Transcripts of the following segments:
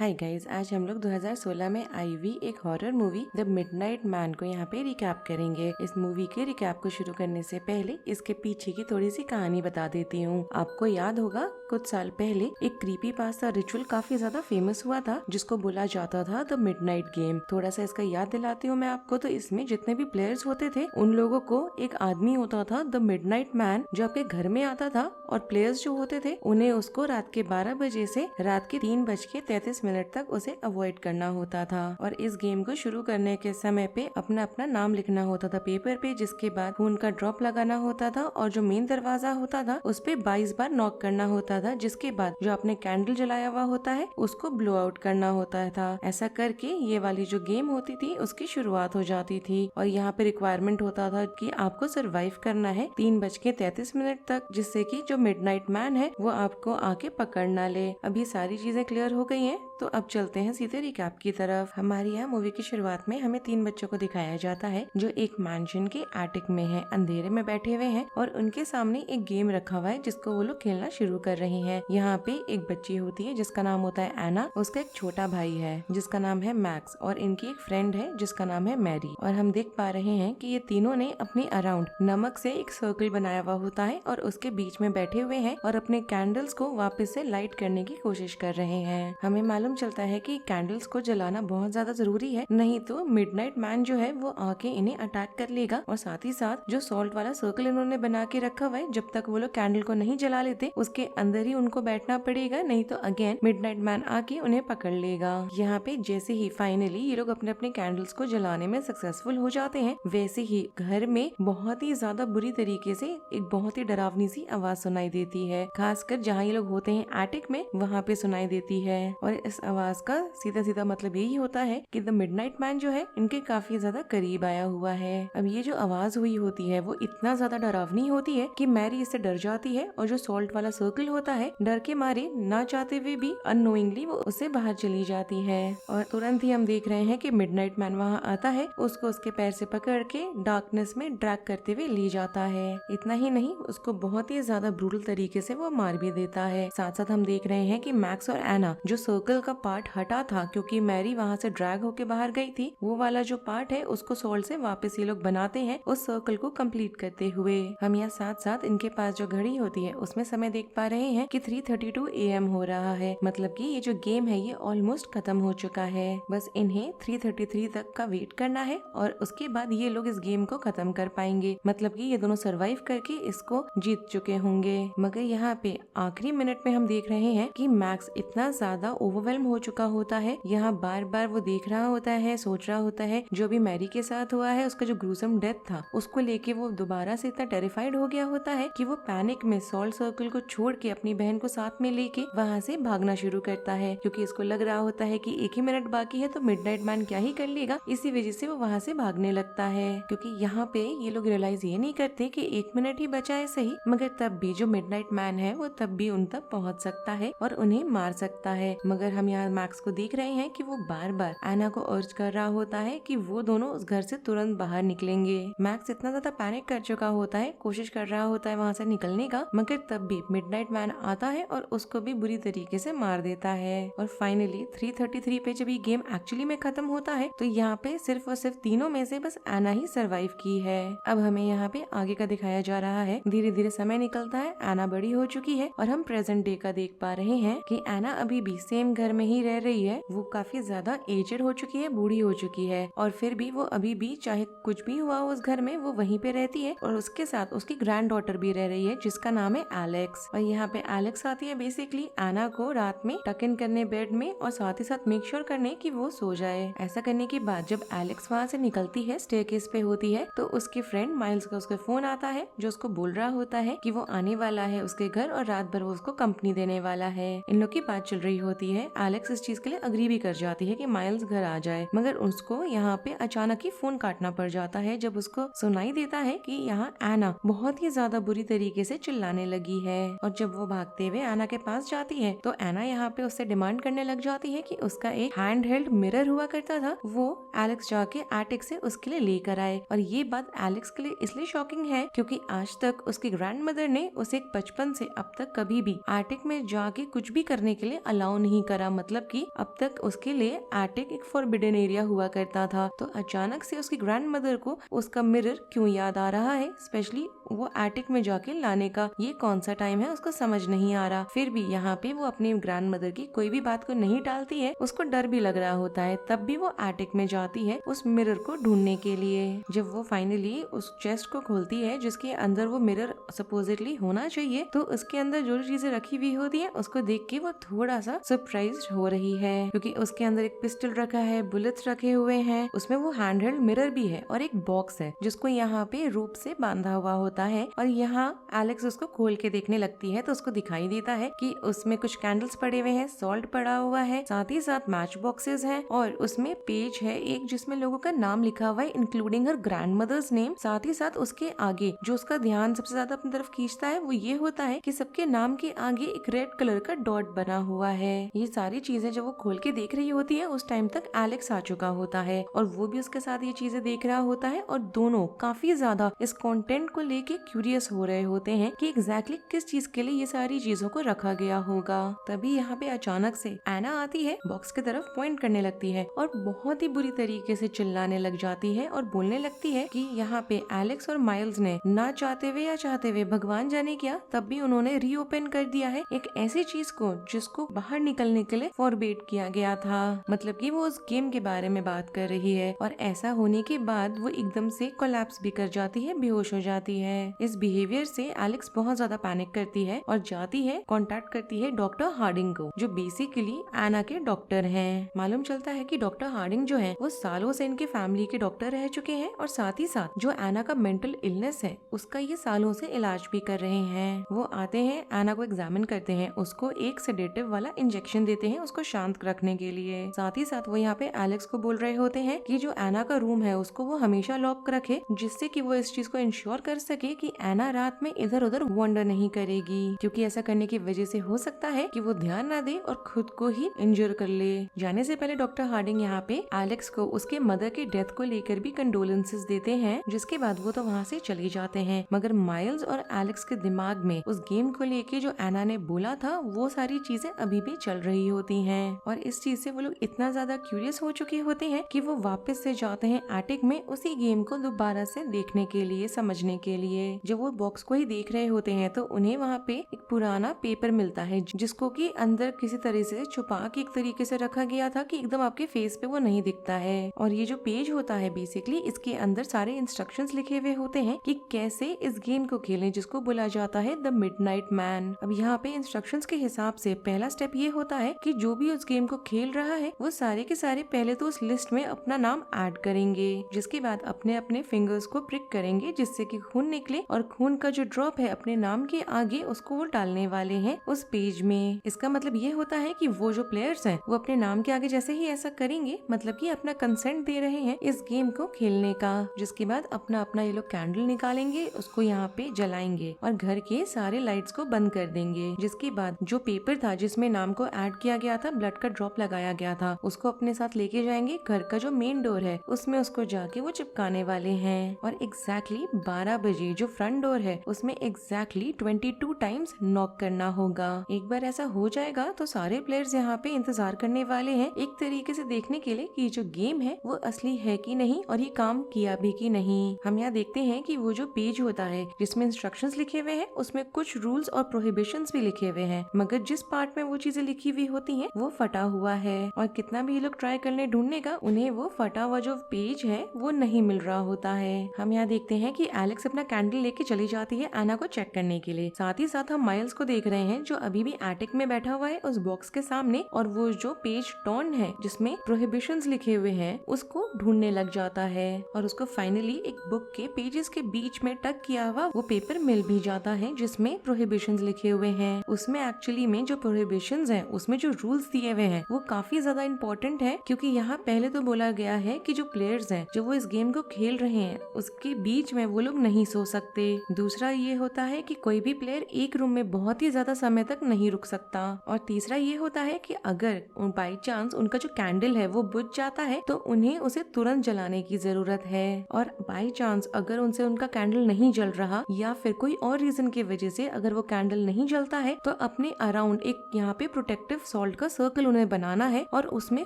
Hi guys, आज हम लोग 2016 में आई हुई एक horror movie the midnight man को यहाँ पे रिकैप करेंगे। इस मूवी के रिकैप को शुरू करने से पहले इसके पीछे की थोड़ी सी कहानी बता देती हूँ। आपको याद होगा कुछ साल पहले एक क्रीपी पास्ता रिचुअल काफी ज्यादा फेमस हुआ था जिसको बोला जाता था द मिडनाइट गेम। थोड़ा सा इसका याद दिलाती हूँ मैं आपको। तो इसमें जितने भी प्लेयर्स होते थे उन लोगों को एक आदमी होता था द मिडनाइट मैन जो आपके घर में आता था, और प्लेयर्स जो होते थे उन्हें उसको रात के 12 बजे से रात के 3:33 तक उसे अवॉइड करना होता था। और इस गेम को शुरू करने के समय पे अपना अपना नाम लिखना होता था पेपर पे, जिसके बाद खून का ड्रॉप लगाना होता था और जो मेन दरवाजा होता था उस पे 22 बार नॉक करना होता था, जिसके बाद जो आपने कैंडल जलाया हुआ होता है उसको ब्लो आउट करना होता था। ऐसा करके ये वाली जो गेम होती थी उसकी शुरुआत हो जाती थी। और यहाँ पे रिक्वायरमेंट होता था कि आपको सरवाइव करना है 3:33 तक, जिससे कि जो मिडनाइट मैन है वो आपको आके पकड़ ना ले। अभी सारी चीजें क्लियर हो गई हैं, तो अब चलते हैं सीधे रिकैप की तरफ। हमारी यहाँ मूवी की शुरुआत में हमें 3 बच्चों को दिखाया जाता है जो एक मैंशन के एटिक में है, अंधेरे में बैठे हुए हैं और उनके सामने एक गेम रखा हुआ है जिसको वो लोग खेलना शुरू कर रहे हैं। यहाँ पे एक बच्ची होती है जिसका नाम होता है एना, उसका एक छोटा भाई है जिसका नाम है मैक्स, और इनकी एक फ्रेंड है जिसका नाम है मैरी। और हम देख पा रहे हैं कि ये तीनों ने अपने अराउंड नमक से एक सर्कल बनाया हुआ होता है और उसके बीच में बैठे हुए हैं और अपने कैंडल्स को वापस से लाइट करने की कोशिश कर रहे हैं। हमें मालूम चलता है कि कैंडल्स को जलाना बहुत ज्यादा जरूरी है, नहीं तो मिडनाइट मैन जो है वो आके इन्हें अटैक कर लेगा। और साथ ही साथ जो सॉल्ट वाला सर्कल इन्होंने बना के रखा हुआ है, जब तक वो लोग कैंडल को नहीं जला लेते उसके अंदर ही उनको बैठना पड़ेगा, नहीं तो अगेन मिडनाइट मैन आके उन्हें पकड़ लेगा। यहाँ पे जैसे ही फाइनली ये लोग अपने अपने कैंडल्स को जलाने में सक्सेसफुल हो जाते हैं, वैसे ही घर में बहुत ही ज्यादा बुरी तरीके से एक बहुत ही डरावनी सी आवाज सुनाई देती है। खासकर जहाँ ये लोग होते हैं एटिक में, वहाँ पे सुनाई देती है। और इस आवाज का सीधा सीधा मतलब यही होता है कि द मिडनाइट मैन जो है इनके काफी ज्यादा करीब आया हुआ है। अब ये जो आवाज हुई होती है वो इतना ज्यादा डरावनी होती है कि मैरी इससे डर जाती है, और जो सॉल्ट वाला सर्कल होता है डर के मारे ना चाहते हुए भी अननोइंगली वो उससे बाहर चली जाती है। और तुरंत ही हम देख रहे हैं कि मिडनाइट मैन वहाँ आता है, उसको उसके पैर से पकड़ के डार्कनेस में ड्रैग करते हुए ले जाता है। इतना ही नहीं, उसको बहुत ही ज्यादा ब्रूटल तरीके से वो मार भी देता है। साथ साथ हम देख रहे हैं कि मैक्स और एना जो सर्कल का पार्ट हटा था क्योंकि मैरी वहाँ से ड्रैग होके बाहर गई थी, वो वाला जो पार्ट है उसको सॉल्ट से वापस ये लोग बनाते हैं उस सर्कल को कंप्लीट करते हुए। हम यहाँ साथ साथ इनके पास जो घड़ी होती है उसमें समय देख पा रहे हैं कि 3:32 AM हो रहा है, मतलब कि ये जो गेम है ये ऑलमोस्ट खत्म हो चुका है। बस इन्हें 3:33 तक का वेट करना है और उसके बाद ये लोग इस गेम को खत्म कर पाएंगे, मतलब कि ये दोनों सरवाइव करके इसको जीत चुके होंगे। मगर यहाँ पे आखिरी मिनट में हम देख रहे हैं कि मैक्स इतना ज्यादा ओवरवेल्म हो चुका होता है। यहाँ बार बार वो देख रहा होता है, सोच रहा होता है जो भी मैरी के साथ हुआ है, उसका जो ग्रूसम डेथ था उसको लेके वो दोबारा से इतना टेरिफाइड हो गया होता है कि वो पैनिक में सॉल्ट सर्कल को छोड़ के अपनी बहन को साथ में लेके वहाँ से भागना शुरू करता है, क्योंकि इसको लग रहा होता है कि 1 ही मिनट बाकी है तो मिडनाइट मैन क्या ही कर लेगा। इसी वजह से वो वहाँ से भागने लगता है, क्योंकि यहाँ पे ये लोग रियलाइज ये नहीं करते कि 1 मिनट ही बचा है सही, मगर तब भी जो मिडनाइट मैन है वो तब भी उन तक पहुँच सकता है और उन्हें मार सकता है। मगर हम यहाँ मैक्स को देख रहे हैं कि वो बार बार एना को अर्ज कर रहा होता है कि वो दोनों उस घर से तुरंत बाहर निकलेंगे। मैक्स इतना ज्यादा पैनिक कर चुका होता है, कोशिश कर रहा होता है वहाँ से निकलने का, मगर तब भी मिडनाइट मैन आता है और उसको भी बुरी तरीके से मार देता है। और फाइनली 3:33 पे जब ये गेम एक्चुअली में खत्म होता है तो यहाँ पे सिर्फ और सिर्फ तीनों में से बस एना ही सरवाइव की है। अब हमें यहाँ पे आगे का दिखाया जा रहा है, धीरे धीरे समय निकलता है, एना बड़ी हो चुकी है और हम प्रेजेंट डे का देख पा रहे हैं कि एना अभी भी सेम घर में ही रह रही है। वो काफी ज्यादा एजेड हो चुकी है, बूढ़ी हो चुकी है, और फिर भी वो अभी भी चाहे कुछ भी हुआ उस घर में वो वहीं पे रहती है, और उसके साथ उसकी ग्रैंड डॉटर भी रह रही है जिसका नाम है एलेक्स। और यहाँ पे एलेक्स आती है बेसिकली एना को रात में टक इन करने बेड में, और साथ ही साथ मेक श्योर करने कि वो सो जाए। ऐसा करने के बाद जब एलेक्स वहाँ से निकलती है, स्टेयरकेस पे होती है, तो उसके फ्रेंड माइल्स का उसका फोन आता है जो उसको बोल रहा होता है कि वो आने वाला है उसके घर और रात भर वो उसको कंपनी देने वाला है। इन लोग की बात चल रही होती है। एलेक्स इस चीज के लिए अग्री भी कर जाती है कि माइल्स घर आ जाए, मगर उसको यहाँ पे अचानक ही फोन काटना पड़ जाता है जब उसको सुनाई देता है कि यहाँ एना बहुत ही ज्यादा बुरी तरीके से चिल्लाने लगी है। और जब वो भागते हुए एना के पास जाती है तो एना यहाँ पे उससे डिमांड करने लग जाती है कि उसका एक हैंड हेल्ड मिरर हुआ करता था वो एलेक्स जाके एटिक से उसके लिए लेकर आए। और ये बात एलेक्स के लिए इसलिए शॉकिंग है क्योंकि आज तक उसकी ग्रैंडमदर ने उसे बचपन से अब तक कभी भी एटिक में जाके कुछ भी करने के लिए अलाउ नहीं करा, मतलब कि अब तक उसके लिए एटिक एक फॉरबिडन एरिया हुआ करता था। तो अचानक से उसकी ग्रैंडमदर को उसका मिरर क्यों याद आ रहा है, स्पेशली वो एटिक में जाके लाने का ये कौन सा टाइम है, उसको समझ नहीं आ रहा। फिर भी यहाँ पे वो अपनी ग्रैंडमदर की कोई भी बात को नहीं टालती है, उसको डर भी लग रहा होता है, तब भी वो एटिक में जाती है उस मिरर को ढूंढने के लिए। जब वो फाइनली उस चेस्ट को खोलती है जिसके अंदर वो मिरर सपोजिटली होना चाहिए, तो उसके अंदर जो चीजें रखी हुई होती है उसको देख के वो थोड़ा सा सरप्राइज हो रही है, क्योंकि उसके अंदर एक पिस्टल रखा है, बुलेट्स रखे हुए हैं, उसमें वो हैंड हेल्ड मिरर भी है और एक बॉक्स है जिसको यहाँ पे रोप से बांधा हुआ होता है। और यहाँ एलेक्स उसको खोल के देखने लगती है तो उसको दिखाई देता है कि उसमें कुछ कैंडल्स पड़े हुए हैं, सॉल्ट पड़ा हुआ है, साथ ही साथ मैच बॉक्सेस हैं और उसमें पेज है एक जिसमें लोगों का नाम लिखा हुआ है इंक्लूडिंग हर ग्रैंडमदर्स नेम। साथ ही साथ उसके आगे जो उसका ध्यान सबसे ज्यादा अपनी तरफ खींचता है वो ये होता है कि सबके नाम के आगे एक रेड कलर का डॉट बना हुआ है। ये सारी चीजें जब वो खोल के देख रही होती है उस टाइम तक एलेक्स आ चुका होता है और वो भी उसके साथ ये चीजें देख रहा होता है और दोनों काफी ज्यादा इस कंटेंट को लेके क्यूरियस हो रहे होते हैं कि एग्जैक्टली किस चीज के लिए ये सारी चीजों को रखा गया होगा। तभी यहाँ पे अचानक से एना आती है, बॉक्स की तरफ पॉइंट करने लगती है और बहुत ही बुरी तरीके से चिल्लाने लग जाती है और बोलने लगती है कि यहाँ पे एलेक्स और माइल्स ने ना चाहते हुए या चाहते हुए भगवान जाने क्या तब भी उन्होंने रीओपन कर दिया है एक ऐसी चीज को जिसको बाहर निकलने के लिए फॉरबिड किया गया था। मतलब कि वो उस गेम के बारे में बात कर रही है और ऐसा होने के बाद वो एकदम से कोलैप्स भी कर जाती है, बेहोश हो जाती है। इस बिहेवियर से एलेक्स बहुत ज्यादा पैनिक करती है और जाती है कांटेक्ट करती है डॉक्टर हार्डिंग को, जो बेसिकली एना के डॉक्टर हैं। मालूम चलता है कि डॉक्टर हार्डिंग जो है वो सालों से इनके फैमिली के डॉक्टर रह चुके हैं और साथ ही साथ जो एना का मेंटल इलनेस है उसका ये सालों से इलाज भी कर रहे हैं। वो आते हैं, एना को एग्जामिन करते हैं, उसको एक सेडेटिव वाला इंजेक्शन देते हैं उसको शांत रखने के लिए। साथ ही साथ वो यहाँ पे एलेक्स को बोल रहे होते हैं कि जो एना का रूम है उसको वो हमेशा लॉक रखे, जिससे कि वो इस चीज को इंश्योर कर सके कि एना रात में इधर उधर वॉन्डर नहीं करेगी, क्योंकि ऐसा करने की वजह से हो सकता है कि वो ध्यान ना दे और खुद को ही इंजर कर ले। जाने से पहले डॉक्टर हार्डिंग यहाँ पे एलेक्स को उसके मदर की डेथ को लेकर भी कंडोलेंसेस देते हैं, जिसके बाद वो तो वहाँ से चले जाते हैं। मगर माइल्स और एलेक्स के दिमाग में उस गेम को लेके जो एना ने बोला था वो सारी चीजें अभी भी चल रही होती हैं और इस चीज से वो लोग इतना ज्यादा क्यूरियस हो चुके होते हैं कि वो वापस से जाते हैं एटिक में उसी गेम को दोबारा से देखने के लिए, समझने के लिए। जब वो बॉक्स को ही देख रहे होते हैं तो उन्हें वहाँ पे एक पुराना पेपर मिलता है जिसको कि अंदर किसी तरह से छुपा के एक तरीके से रखा गया था कि एकदम आपके फेस पे वो नहीं दिखता है। और ये जो पेज होता है बेसिकली इसके अंदर सारे इंस्ट्रक्शंस लिखे हुए होते हैं कि कैसे इस गेम को खेलें जिसको बोला जाता है द मिडनाइट मैन। अब यहाँ पे इंस्ट्रक्शंस के हिसाब से पहला स्टेप ये होता है कि जो भी उस गेम को खेल रहा है वो सारे के सारे पहले तो उस लिस्ट में अपना नाम ऐड करेंगे, जिसके बाद अपने अपने फिंगर्स को प्रिक करेंगे जिससे कि खून निकले और खून का जो ड्रॉप है अपने नाम के आगे उसको वो डालने वाले हैं उस पेज में। इसका मतलब ये होता है कि वो जो प्लेयर्स हैं वो अपने नाम के आगे जैसे ही ऐसा करेंगे मतलब कि अपना कंसेंट दे रहे हैं इस गेम को खेलने का, जिसके बाद अपना अपना ये लोग कैंडल निकालेंगे, उसको यहाँ पे जलाएंगे और घर के सारे लाइट्स को बंद कर देंगे। जिसके बाद जो पेपर था जिसमें नाम को ऐड किया गया था, ब्लड का ड्रॉप लगाया गया था, उसको अपने साथ लेके जाएंगे, घर का जो मेन डोर है उसमें उसको जाके वो चिपकाने वाले हैं और एग्जैक्टली 12 बजे जो फ्रंट डोर है उसमें एग्जैक्टली 22 टाइम्स नॉक करना होगा। एक बार ऐसा हो जाएगा तो सारे प्लेयर्स यहाँ पे इंतजार करने वाले हैं एक तरीके से देखने के लिए कि जो गेम है वो असली है कि नहीं और ये काम किया भी कि नहीं। हम यहाँ देखते हैं कि वो जो पेज होता है जिसमें इंस्ट्रक्शंस लिखे हुए हैं उसमें कुछ रूल्स और प्रोहिबिशंस भी लिखे हुए हैं, मगर जिस पार्ट में वो चीजें लिखी हुई होती हैं वो फटा हुआ है और कितना भी ये लोग ट्राई कर ले ढूंढने का उन्हें वो फटा हुआ जो पेज है वो नहीं मिल रहा होता है। हम यहाँ देखते हैं कि एलेक्स अपना कैंडल लेके चली जाती है एना को चेक करने के लिए। साथ ही साथ हम माइल्स को देख रहे हैं जो अभी भी एटिक में बैठा हुआ है उस बॉक्स के सामने और वो जो पेज टॉर्न है जिसमें प्रोहिबिशंस लिखे हुए हैं उसको ढूंढने लग जाता है और उसको फाइनली एक बुक के पेजेस के बीच में टक किया हुआ वो पेपर मिल भी जाता है जिसमें प्रोहिबिशंस लिखे हुए हैं। उसमें एक्चुअली में जो प्रोहिबिशंस हैं उसमें जो रूल्स दिए हुए हैं वो काफी ज्यादा इम्पोर्टेंट है, क्योंकि यहाँ पहले तो बोला गया है कि जो प्लेयर्स हैं जो वो इस गेम को खेल रहे हैं उसके बीच में वो लोग नहीं सो सकते। दूसरा ये होता है कि कोई भी प्लेयर एक रूम में बहुत ही ज्यादा समय तक नहीं रुक सकता। और तीसरा ये होता है कि अगर बाई चांस उनका जो कैंडल है वो बुझ जाता है तो उन्हें उसे तुरंत जलाने की जरूरत है। और बाई चांस अगर उनसे उनका कैंडल नहीं जल रहा या फिर कोई और रीजन की वजह से अगर वो कैंडल नहीं जलता है तो अपने अराउंड एक यहाँ पे प्रोटेक्टिव सॉल्ट का सर्कल उन्हें बनाना है और उसमें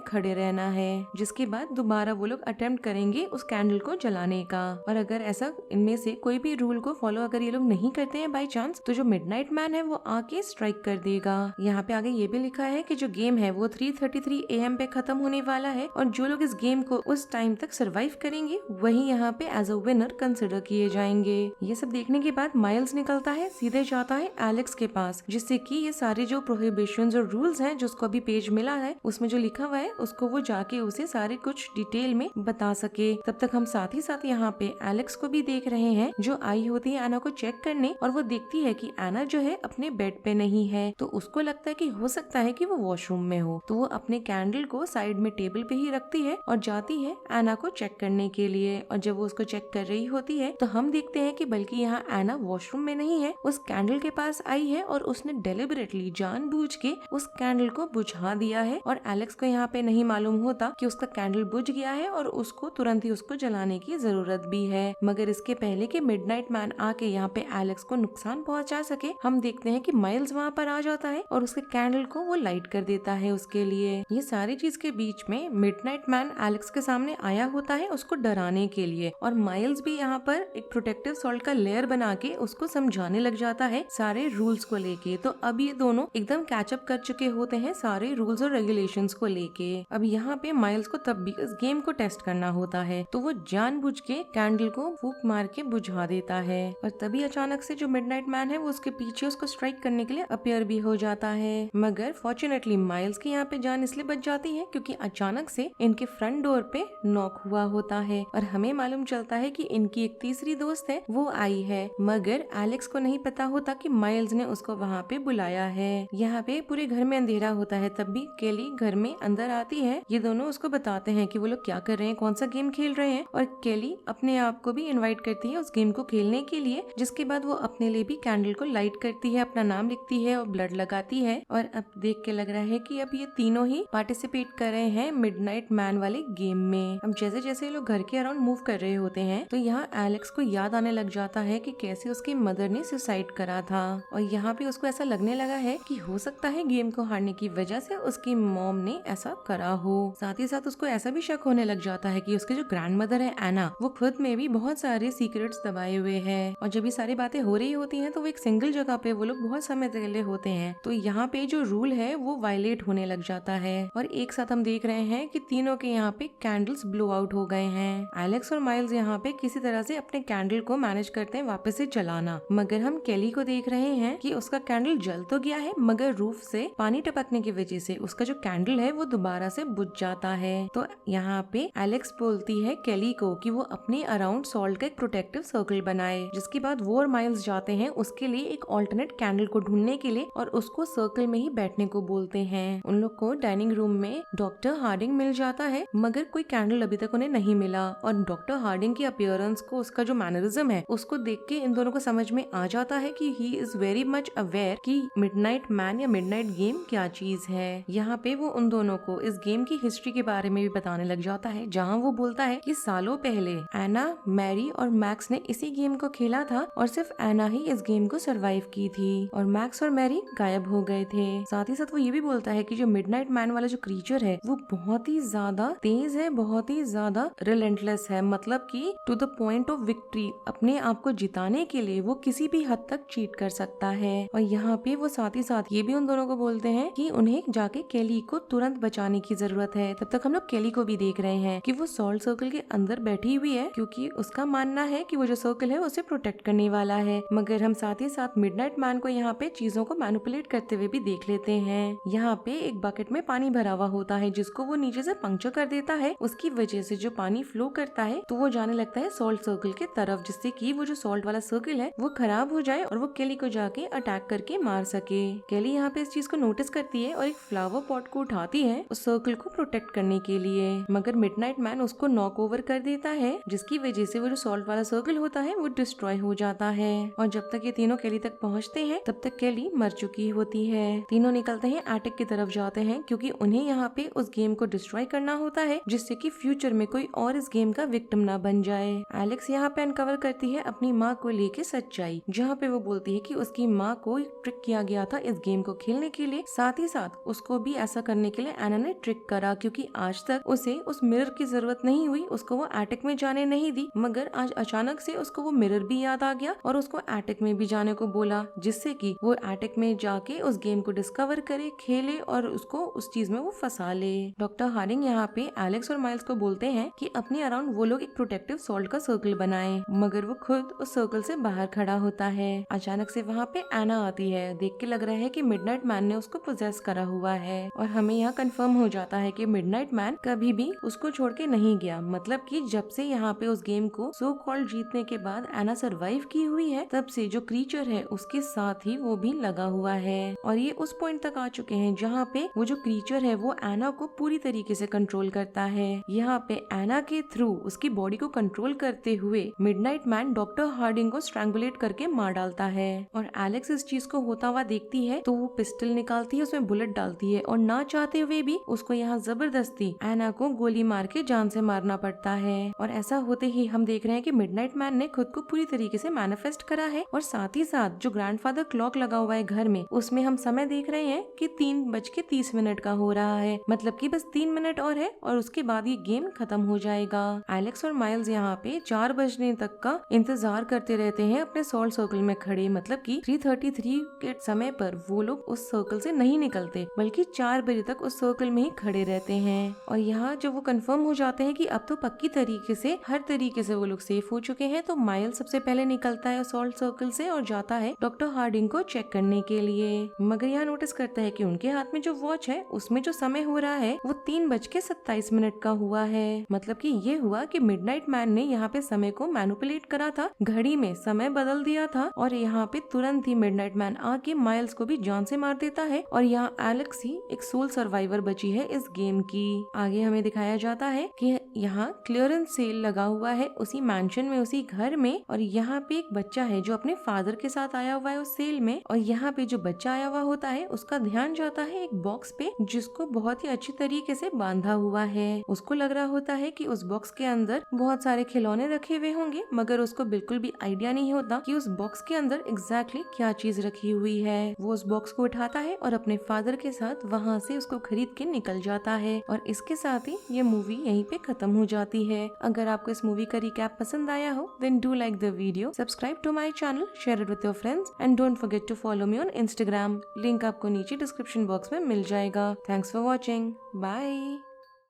खड़े रहना है, जिसके बाद दोबारा वो लोग अटेम्प्ट करेंगे उस कैंडल को जलाने का। और अगर ऐसा इनमें से कोई भी रूल को फॉलो अगर ये लोग नहीं करते हैं बाई चांस तो जो मिडनाइट मैन है वो आके स्ट्राइक कर देगा। यहाँ पे आगे ये भी लिखा है कि जो गेम है वो 3:33 AM पे खत्म होने वाला है और जो लोग इस गेम को उस टाइम तक सरवाइव करेंगे वही यहाँ पे एज अ विनर कंसिडर किए जाएंगे। ये सब देखने के बाद माइल्स निकलता है, सीधे जाता है एलेक्स के पास, जिससे कि ये सारे जो प्रोहिबिशंस और रूल्स हैं जो उसको अभी पेज मिला है उसमें जो लिखा हुआ है उसको वो जाके उसे सारे कुछ डिटेल में बता सके। तब तक हम साथ ही साथ यहाँ पे एलेक्स को भी देख रहे हैं जो आई होती है एना को चेक करने और वो देखती है कि एना जो है अपने बेड पे नहीं है। तो उसको लगता है कि हो सकता है कि वो वॉशरूम में हो, तो वो अपने कैंडल को साइड में टेबल पे ही रखती है और जाती है एना को चेक करने के लिए। और जब वो उसको चेक कर रही होती है तो हम देखते हैं कि बल्कि यहाँ एना वॉशरूम में नहीं है, उस कैंडल के पास आई है और उसने डेलिबरेटली जानबूझ के उस कैंडल को बुझा दिया है। और एलेक्स को यहाँ पे नहीं मालूम होता कि उसका कैंडल बुझ गया है और उसको तुरंत ही उसको जलाने की जरूरत भी है। मगर इसके पहले कि मिडनाइट मैन आके यहाँ पे एलेक्स को नुकसान पहुंचा सके, हम देखते हैं कि माइल्स वहाँ पर आ जाता है और उसके कैंडल को वो लाइट कर देता है उसके लिए। ये सारी चीज के बीच में मिडनाइट मैन एलेक्स के सामने आया होता है उसको डराने के लिए और माइल्स भी यहाँ पर एक प्रोटेक्टिव सॉल्ट का लेयर बना के उसको समझाने लग जाता है सारे रूल्स को लेके। तो अब ये दोनों एकदम कैचअप कर चुके होते हैं सारे रूल्स और रेगुलेशंस को लेके। अब यहाँ पे माइल्स को तब भी इस गेम को टेस्ट करना होता है तो वो जानबूझ के कैंडल को फूंक मार के बुझा देता है। और तभी अचानक से जो मिडनाइट मैन है वो उसके पीछे उसको स्ट्राइक करने के लिए अपीयर भी हो जाता है। मगर फॉर्चुनेटली माइल्स की यहाँ पे जान इसलिए बच जाती है क्योंकि अचानक से इनके फ्रंट डोर पे नॉक हुआ होता है और हमें मालूम चलता है कि इनकी एक तीसरी दोस्त है वो आई है। मगर एलेक्स को नहीं पता होता कि माइल्स ने उसको वहाँ पे बुलाया है। यहाँ पे पूरे घर में अंधेरा होता है, तब भी केली घर में अंदर आती है। ये दोनों उसको बताते हैं कि वो लोग क्या कर रहे हैं, कौन सा गेम खेल रहे हैं और केली अपने आप को भी इनवाइट करती है उस गेम को खेलने के लिए। जिसके बाद वो अपने लिए भी कैंडल को लाइट करती है, अपना नाम लिखती है और ब्लड लगाती है। और अब देख के लग रहा है कि अब ये तीनों ही पार्टिसिपेट कर रहे हैं मिडनाइट मैन वाले गेम में। अब जैसे जैसे लोग घर के अराउंड मूव कर रहे होते हैं तो यहाँ एलेक्स को याद आने लग जाता है कि कैसे उसकी मदर ने सुसाइड करा था और यहाँ पे उसको ऐसा लगने लगा है कि हो सकता है गेम को हारने की वजह से उसकी मॉम ने ऐसा करा हो। साथ ही साथ उसको ऐसा भी शक होने लग जाता है कि उसके जो ग्रैंड मदर है एना, वो खुद में भी बहुत सारे सीक्रेट्स दबाए हुए हैं। और जब ये सारी बातें हो रही होती हैं तो वो एक सिंगल जगह पे वो लोग बहुत समय तक होते हैं, तो यहाँ पे जो रूल है वो वायलेट होने लग जाता है। और एक साथ हम देख रहे हैं कि तीनों के यहाँ पे कैंडल्स ब्लो आउट हो गए हैं। एलेक्स और माइल्स यहाँ पे किसी तरह से अपने कैंडल को मैनेज करते हैं वापस से जलाना। मगर हम केली को देख रहे हैं कि उसका कैंडल जल तो गया है मगर रूफ से पानी टपकने की वजह से उसका जो कैंडल है वो दोबारा से बुझ जाता है। तो यहाँ पे एलेक्स बोलती है केली को कि वो अपने अराउंड सॉल्ट का एक प्रोटेक्टिव सर्कल बनाए, जिसके बाद वो और माइल्स जाते हैं उसके लिए एक ऑल्टरनेट कैंडल को ढूंढने के लिए और उसको सर्कल में ही बैठने को बोलते हैं। उन लोग को डाइनिंग रूम में डॉक्टर हार्डिंग मिल जाता है मगर कोई कैंडल अभी तक उन्हें नहीं मिला। और डॉक्टर हार्डिंग की अपीयरेंस को, उसका जो मैनरिज्म है उसको देख के इन दोनों को समझ में आ जाता है कि he is very much aware कि मिडनाइट मैन या मिडनाइट गेम क्या चीज है। यहाँ पे वो उन दोनों को इस गेम की हिस्ट्री के बारे में भी बताने लग जाता है, जहाँ वो बोलता है कि सालों पहले एना, मैरी और मैक्स ने इसी गेम को खेला था और सिर्फ एना ही इस गेम को सरवाइव की थी और मैक्स और मैरी गायब हो गए थे। साथ ही साथ वो ये भी बोलता है कि जो मिडनाइट मैन वाला जो क्रीचर है वो बहुत ही ज्यादा तेज है, बहुत ही ज्यादा रिलेंटलेस है, मतलब कि to the point of victory, अपने आप को जिताने के लिए वो किसी भी हद तक चीट कर सकता है। और यहाँ पे वो साथ ही साथ ये भी उन दोनों को बोलते हैं कि उन्हें जाके केली को तुरंत बचाने की जरूरत है। तब तक हम लोग केली को भी देख रहे हैं कि वो सॉल्ट सर्कल के अंदर बैठी हुई है क्योंकि उसका मानना है कि वो जो सर्कल है उसे प्रोटेक्ट करने वाला है। मगर हम साथ ही साथ मिडनाइट मैन को यहाँ पे चीजों को मैनिपुलेट करते हुए भी देख लेते हैं। यहाँ पे एक बकेट में पानी भरा हुआ होता है जिसको वो नीचे से पंक्चर कर देता है, उसकी वजह से जो पानी फ्लो करता है तो वो जाने लगता है सॉल्ट सर्कल के तरफ, जिससे कि वो जो सॉल्ट वाला सर्कल है वो खराब हो जाए और वो केली को जाके अटैक करके मार सके। केली यहाँ पे इस चीज को नोटिस करती है और एक फ्लावर पॉट को उठाती है उस सर्कल को प्रोटेक्ट करने के लिए। मगर मिडनाइट मैन उसको नॉक ओवर कर देता है, जिसकी वजह से वो जो सॉल्ट वाला सर्कल होता है वो डिस्ट्रॉय हो जाता है। और जब तक ये तीनों केली तक पहुँचते हैं तब तक केली मर चुकी होती है। तीनों निकलते हैं एटिक की तरफ जाते हैं क्योंकि उन्हें यहाँ पे उस गेम को डिस्ट्रॉय करना होता है जिससे कि फ्यूचर में कोई और इस गेम का विक्टिम ना बन जाए। एलेक्स यहाँ पे अनकवर करती है अपनी माँ को लेके सच्चाई, जहाँ पे वो बोलती है कि उसकी माँ को ट्रिक किया गया था इस गेम को खेलने के लिए, साथ ही साथ उसको भी ऐसा करने के लिए एना ने ट्रिक करा क्योंकि आज तक उसे उस मिरर की जरूरत नहीं हुई, उसको वो एटिक में जाने नहीं दी, मगर आज अचानक से उसको वो मिरर भी याद आ गया और उसको एटिक में भी जाने को बोला जिससे कि वो एटिक में जाके उस गेम को डिस्कवर करे, खेले और उसको उस चीज में वो फंसा ले। डॉक्टर हार्डिंग यहाँ पे एलेक्स और माइल्स को बोलते हैं कि अपने अराउंड वो लोग एक प्रोटेक्टिव सॉल्ट का सर्कल बनाएं, मगर वो खुद उस सर्कल से बाहर खड़ा होता है। अचानक से वहाँ पे एना आती है, देख के लग रहा है कि मिडनाइट मैन ने उसको पोजेस करा हुआ है और हमें यहाँ कंफर्म हो जाता है कि मिडनाइट मैन कभी भी उसको छोड़ के नहीं गया, मतलब कि जब से यहाँ पे उस गेम को सो कॉल्ड जीतने के बाद एना सरवाइव की हुई है तब से जो क्रीचर है उसके साथ ही वो भी लगा हुआ है और ये उस पॉइंट तक आ चुके हैं जहाँ पे वो जो क्रीचर है वो एना को पूरी तरीके से कंट्रोल करता है। यहाँ पे एना के थ्रू उसकी बॉडी को कंट्रोल करते हुए मिडनाइट मैन डॉक्टर हार्डिंग को स्ट्रैंगुलेट करके मार डालता है और एलेक्स इस चीज को होता हुआ देखती है तो वो पिस्टल निकालती है, उसमें बुलेट डालती है और ना चाहते हुए भी उसको यहाँ जबरदस्ती एना को गोली मार के जान से मारना पड़ता है। और ऐसा होते ही हम देख रहे हैं कि मिडनाइट मैन ने खुद को पूरी तरीके से मैनिफेस्ट करा है और साथ ही साथ जो ग्रैंडफादर क्लॉक लगा हुआ है घर में उसमें हम समय देख रहे हैं कि 3:30 का हो रहा है, मतलब कि बस 3 मिनट और है और उसके बाद ये गेम खत्म हो जाएगा। एलेक्स और माइल्स यहाँ पे 4 बजने तक का इंतजार करते रहते हैं अपने सॉल्ट सर्कल में खड़े, मतलब कि 3:33 के समय पर वो लोग उस सर्कल से नहीं निकलते बल्कि 4 बजे तक उस सर्कल में ही खड़े रहते हैं। और यहाँ जब वो कंफर्म हो जाते हैं कि अब तो पक्की तरीके से हर तरीके से वो लोग सेफ हो चुके हैं तो माइल सबसे पहले निकलता है सॉल्ट सर्कल से और जाता है डॉक्टर हार्डिंग को चेक करने के लिए, मगर यहाँ नोटिस करता है कि उनके हाथ में जो वॉच है उसमें जो समय हो रहा है वो 3:27 का हुआ है। मतलब कि ये हुआ कि मिडनाइट मैन ने यहाँ पे समय को मैनिपुलेट करा था, घड़ी में समय बदल दिया था और यहाँ पे तुरंत ही मिडनाइट मैन आके माइल्स को भी जान से मार देता है और यहाँ एलेक्स ही एक सोल सर्वाइवर बची है इस गेम की। आगे हमें दिखाया जाता है कि यहाँ क्लियरेंस सेल लगा हुआ है उसी मैंशन में, उसी घर में, और यहाँ पे एक बच्चा है जो अपने फादर के साथ आया हुआ है उस सेल में और यहाँ पे जो बच्चा आया हुआ होता है उसका ध्यान जाता है एक बॉक्स पे जिसको बहुत ही अच्छी तरीके से बांधा हुआ है। उसको लग रहा होता है कि उस बॉक्स के अंदर बहुत सारे खिलौने रखे हुए होंगे, मगर उसको बिल्कुल भी आइडिया नहीं होता कि उस बॉक्स के अंदर एग्जैक्टली क्या चीज रखी हुई है। वो उस बॉक्स को उठाता है और अपने फादर के साथ वहाँ से उसको खरीद के निकल जाता है और इसके साथ ही ये मूवी यहीं पे खत्म हो जाती है। अगर आपको इस मूवी का रिकैप पसंद आया हो then do like the video, subscribe to my channel, share it with your friends and don't forget to follow me on Instagram. Link आपको नीचे डिस्क्रिप्शन बॉक्स में मिल जाएगा। Thanks for watching, bye.